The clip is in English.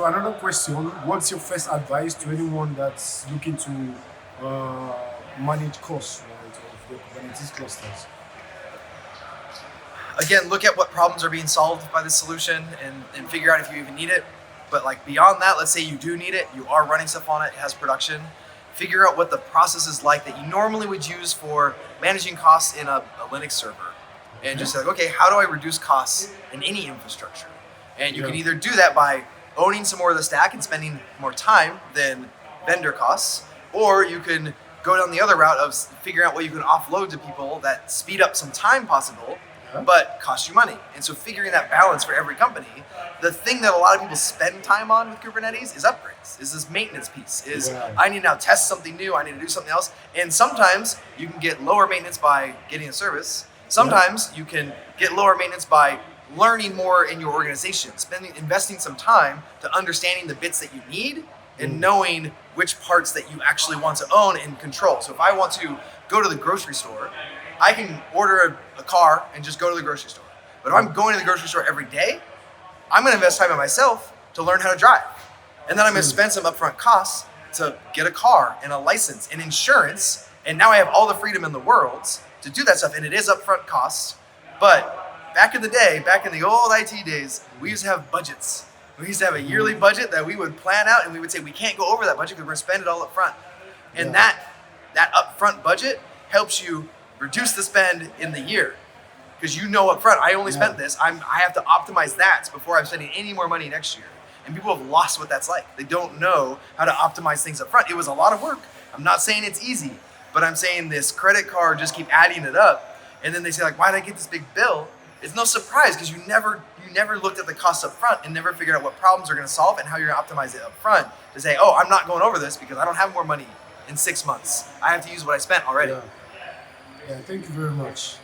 So another question: what's your first advice to anyone that's looking to manage costs, right, of the Kubernetes clusters? Again, look at what problems are being solved by this solution and figure out if you even need it. But like beyond that, let's say you do need it, you are running stuff on it, it has production. Figure out what the process is like that you normally would use for managing costs in a Linux server. And just like, okay, how do I reduce costs in any infrastructure? And you can either do that by owning some more of the stack and spending more time than vendor costs, or you can go down the other route of figuring out what you can offload to people that speed up some time possible, but cost you money. And so figuring that balance for every company, the thing that a lot of people spend time on with Kubernetes is upgrades, is this maintenance piece, is I need to now test something new, I need to do something else. And sometimes you can get lower maintenance by getting a service. Sometimes you can get lower maintenance by learning more in your organization, investing some time to understanding the bits that you need and knowing which parts that you actually want to own and control. So if I want to go to the grocery store, I can order a car and just go to the grocery store. But if I'm going to the grocery store every day, I'm going to invest time in myself to learn how to drive. And then I'm going to spend some upfront costs to get a car and a license and insurance. And now I have all the freedom in the world to do that stuff. And it is upfront costs. But back in the day, back in the old IT days, we used to have budgets. We used to have a yearly budget that we would plan out, and we would say we can't go over that budget because we're going to spend it all up front. And that upfront budget helps you reduce the spend in the year, because you know up front, I only spent this. I have to optimize that before I'm spending any more money next year. And people have lost what that's like. They don't know how to optimize things up front. It was a lot of work. I'm not saying it's easy, but I'm saying this credit card, just keep adding it up. And then they say like, why did I get this big bill? It's no surprise because you never looked at the costs up front and never figured out what problems are going to solve and how you're going to optimize it up front to say, oh, I'm not going over this because I don't have more money in 6 months. I have to use what I spent already. Yeah, thank you very much.